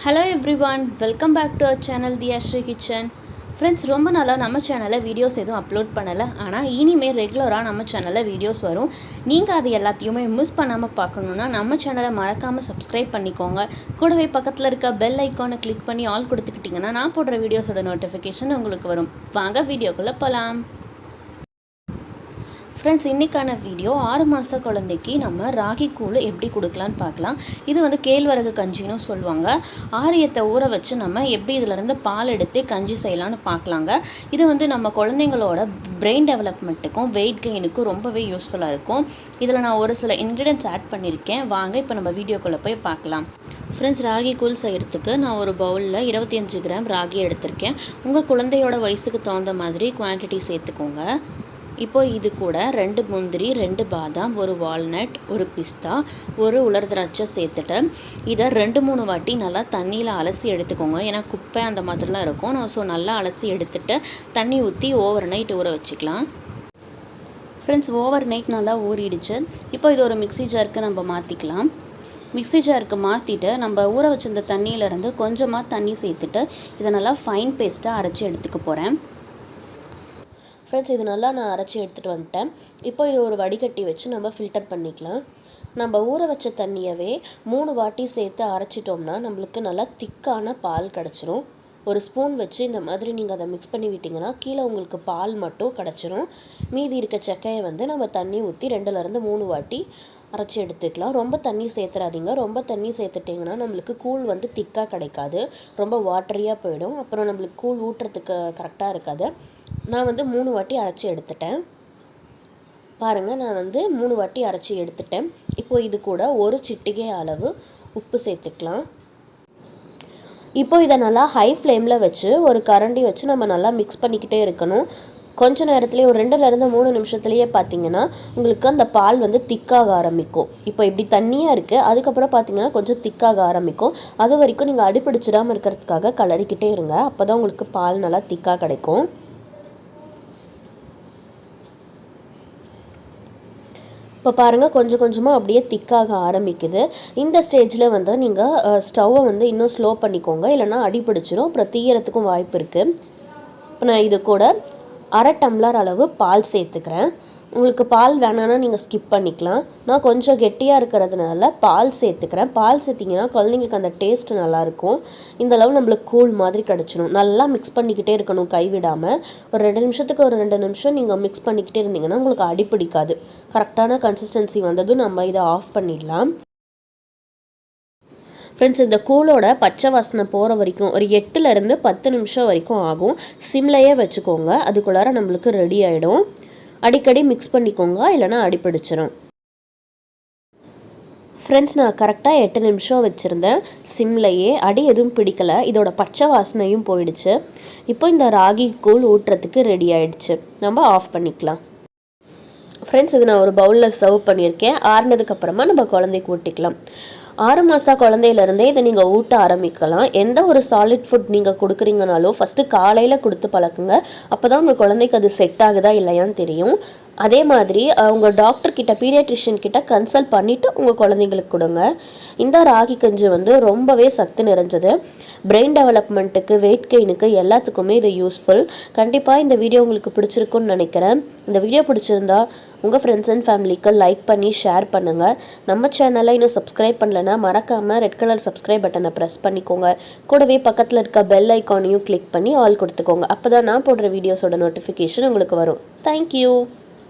Hello everyone, welcome back to our channel Thiyashri kitchen. Friends, ரொம்ப நாளா நம்ம சேனல்ல வீடியோஸ் எதுவும் அப்லோட் பண்ணல. ஆனா இனிமே ரெகுலரா நம்ம சேனல்ல வீடியோஸ் வரும். நீங்க அது எல்லாத்தையுமே மிஸ் பண்ணாம பார்க்கணும்னா நம்ம சேனலை மறக்காம Subscribe பண்ணிக்கோங்க. கூடவே பக்கத்துல இருக்க பெல் ஐகானை கிளிக் பண்ணி ஆல் கொடுத்துக்கிட்டீங்கன்னா நான் போடுற வீடியோஸோட நோட்டிஃபிகேஷன் உங்களுக்கு வரும். வாங்க வீடியோக்குள்ள போலாம். Friends, இன்னைக்கான வீடியோ 6 மாச குழந்தைக்கு நம்ம ராகி கூழ் எப்படி கொடுக்கலாம்னு பார்க்கலாம். இது வந்து கேழ்வரகு கஞ்சின்னு சொல்லுவாங்க. ஆரியத்தை ஊற வச்சு நம்ம எப்படி இதில இருந்து பால் எடுத்து கஞ்சி செய்யலாம்னு பார்க்கலாங்க. இது வந்து நம்ம குழந்தைங்களோட பிரெயின் டெவலப்மெண்ட்டுக்கும் வெயிட் கெயினுக்கும் ரொம்பவே யூஸ்ஃபுல்லா இருக்கும். இதில் நான் ஒரு சில இன்கிரிடியன்ட்ஸ் ஆட் பண்ணியிருக்கேன். வாங்க இப்போ நம்ம வீடியோக்குள்ள போய் பார்க்கலாம். ஃப்ரெண்ட்ஸ், ராகி கூழ் செய்கிறதுக்கு நான் ஒரு பவுலில் 25 கிராம் ராகி எடுத்திருக்கேன். உங்கள் குழந்தையோட வயசுக்கு தகுந்த மாதிரி குவான்டிட்டி சேர்த்துக்கோங்க. இப்போ இது கூட 2 முந்திரி, 2 பாதாம், ஒரு வால்நட், ஒரு பிஸ்தா, ஒரு உலர் திராட்சை சேர்த்துட்டு இதை 2-3 வாட்டி நல்லா தண்ணியில் அலசி எடுத்துக்கோங்க. ஏன்னா குப்பை அந்த மாதிரிலாம் இருக்கும். ஸோ நல்லா அலசி எடுத்துட்டு தண்ணி ஊற்றி ஓவர் நைட் ஊற வச்சுக்கலாம். ஃப்ரெண்ட்ஸ், ஓவர் நைட் நல்லா ஊறிடுச்சு. இப்போ இது ஒரு மிக்ஸி ஜாருக்கு நம்ம மாற்றிக்கலாம். மிக்ஸி ஜாருக்கு மாற்றிட்டு நம்ம ஊற வச்சிருந்த தண்ணியிலேருந்து கொஞ்சமாக தண்ணி சேர்த்துட்டு இதை நல்லா ஃபைன் பேஸ்ட்டாக அரைச்சி எடுத்துக்க போகிறேன். ஃப்ரெண்ட்ஸ், இது நல்லா நான் அரைச்சி எடுத்துகிட்டு வந்துட்டேன். இப்போ இது ஒரு வடிகட்டி வச்சு நம்ம ஃபில்டர் பண்ணிக்கலாம். நம்ம ஊற வச்ச தண்ணியவே 3 வாட்டி சேர்த்து அரைச்சிட்டோம்னா நம்மளுக்கு நல்லா திக்கான பால் கிடச்சிரும். ஒரு ஸ்பூன் வச்சு இந்த மாதிரி நீங்கள் அதை மிக்ஸ் பண்ணி விட்டிங்கன்னா கீழே உங்களுக்கு பால் மட்டும் கிடச்சிரும். மீதி இருக்க சக்கையை வந்து நம்ம தண்ணி ஊற்றி 2லேருந்து 3 வாட்டி அரைச்சி எடுத்துக்கலாம். ரொம்ப தண்ணி சேர்த்துறாதீங்க. ரொம்ப தண்ணி சேர்த்துட்டிங்கன்னா நம்மளுக்கு கூழ் வந்து திக்காக கிடைக்காது, ரொம்ப வாட்டரியாக போயிடும். அப்புறம் நம்மளுக்கு கூழ் ஊட்டுறதுக்கு கரெக்டாக இருக்காது. நான் வந்து 3 வாட்டி அரைச்சி எடுத்துட்டேன். பாருங்கள், நான் வந்து 3 வாட்டி அரைச்சி எடுத்துட்டேன். இப்போ இது கூட ஒரு சிட்டிகை அளவு உப்பு சேர்த்துக்கலாம். இப்போ இதை நல்லா ஹை ஃப்ளேமில் வச்சு ஒரு கரண்டி வச்சு நம்ம நல்லா மிக்ஸ் பண்ணிக்கிட்டே இருக்கணும். கொஞ்ச நேரத்துலேயே ஒரு 2லேருந்து 3 நிமிஷத்துலேயே பார்த்தீங்கன்னா உங்களுக்கு அந்த பால் வந்து திக்காக ஆரம்பிக்கும். இப்போ இப்படி தண்ணியாக இருக்குது, அதுக்கப்புறம் பார்த்தீங்கன்னா கொஞ்சம் திக்காக ஆரம்பிக்கும். அது வரைக்கும் நீங்கள் அடிப்பிடிச்சிடாமல் இருக்கிறதுக்காக கலரிக்கிட்டே இருங்க. அப்போ தான் உங்களுக்கு பால் நல்லா திக்காக கிடைக்கும். இப்போ பாருங்கள், கொஞ்சம் கொஞ்சமாக அப்படியே திக்காக ஆரம்பிக்குது. இந்த ஸ்டேஜில் வந்து நீங்கள் ஸ்டவ்வை வந்து இன்னும் ஸ்லோ பண்ணிக்கோங்க, இல்லைனா அடிப்பிடிச்சிடும். அப்புறம் தீயறதுக்கும் வாய்ப்பு இருக்குது. இப்போ நான் இது கூட 1/2 டம்ளர் அளவு பால் சேர்த்துக்கிறேன். உங்களுக்கு பால் வேணான்னா நீங்கள் ஸ்கிப் பண்ணிக்கலாம். நான் கொஞ்சம் கெட்டியாக இருக்கிறதுனால பால் சேர்த்துக்கிறேன். பால் சேர்த்திங்கன்னா குழந்தைங்களுக்கு அந்த டேஸ்ட் நல்லாயிருக்கும். இந்த அளவு நம்மளுக்கு கூழ் மாதிரி கிடச்சிடும். நல்லா மிக்ஸ் பண்ணிக்கிட்டே இருக்கணும் கைவிடாமல். ஒரு 2 நிமிஷத்துக்கு ஒரு 2 நிமிஷம் நீங்கள் மிக்ஸ் பண்ணிக்கிட்டே இருந்தீங்கன்னா உங்களுக்கு அடிப்பிடிக்காது. கரெக்டான கன்சிஸ்டன்சி வந்ததும் நம்ம இதை ஆஃப் பண்ணிடலாம். ஃப்ரெண்ட்ஸ், இந்த கூழோட பச்சை வாசனை போகிற வரைக்கும் ஒரு 8லேருந்து 10 நிமிஷம் வரைக்கும் ஆகும். சிம்லையே வச்சுக்கோங்க. அதுக்குள்ளார நம்மளுக்கு ரெடி ஆகிடும். அடிக்கடி மிக்ஸ் பண்ணிக்கோங்க, இல்லைனா அடிப்பிடிச்சிடும். ஃப்ரெண்ட்ஸ், நான் கரெக்டாக 8 நிமிஷம் வச்சுருந்தேன் சிம்லையே. அடி எதுவும் பிடிக்கலை. இதோட பச்சை வாசனையும் போயிடுச்சு. இப்போ இந்த ராகி கூழ் ஊட்டுறதுக்கு ரெடி ஆகிடுச்சு. நம்ம ஆஃப் பண்ணிக்கலாம். ஃப்ரெண்ட்ஸ், இது நான் ஒரு பவுலில் சர்வ் பண்ணியிருக்கேன். ஆறுனதுக்கப்புறமா நம்ம குழந்தைக்கு ஊட்டிக்கலாம். 6 மாத குழந்தையிலேருந்தே இதை நீங்கள் ஊட்ட ஆரம்பிக்கலாம். எந்த ஒரு சாலிட் ஃபுட் நீங்கள் கொடுக்குறீங்கனாலும் ஃபஸ்ட்டு காலையில் கொடுத்து பழக்குங்க. அப்போ தான் உங்கள் குழந்தைக்கு அது செட் ஆகுதா இல்லையான்னு தெரியும். அதே மாதிரி உங்கள் டாக்டர்கிட்ட, பீடியாட்ரிஷியன் கிட்ட கன்சல்ட் பண்ணிவிட்டு உங்கள் குழந்தைங்களுக்கு கொடுங்க. இந்த ராகி கஞ்சி வந்து ரொம்பவே சத்து நிறைஞ்சது. பிரெயின் டெவலப்மெண்ட்டுக்கு, வெயிட் கெயினுக்கு எல்லாத்துக்குமே இது யூஸ்ஃபுல். கண்டிப்பாக இந்த வீடியோ உங்களுக்கு பிடிச்சிருக்குன்னு நினைக்கிறேன். இந்த வீடியோ பிடிச்சிருந்தா உங்கள் ஃப்ரெண்ட்ஸ் அண்ட் ஃபேமிலிக்கு லைக் பண்ணி ஷேர் பண்ணுங்கள். நம்ம சேனலை இன்னும் சப்ஸ்கிரைப் பண்ணலைன்னா மறக்காமல் ரெட் கலர் சப்ஸ்கிரைப் பட்டனை ப்ரெஸ் பண்ணிக்கோங்க. கூடவே பக்கத்தில் இருக்க பெல் ஐக்கானையும் கிளிக் பண்ணி ஆல் கொடுத்துக்கோங்க. அப்போ தான் நான் போடுற வீடியோஸோட நோட்டிஃபிகேஷன் உங்களுக்கு வரும். தேங்க்யூ.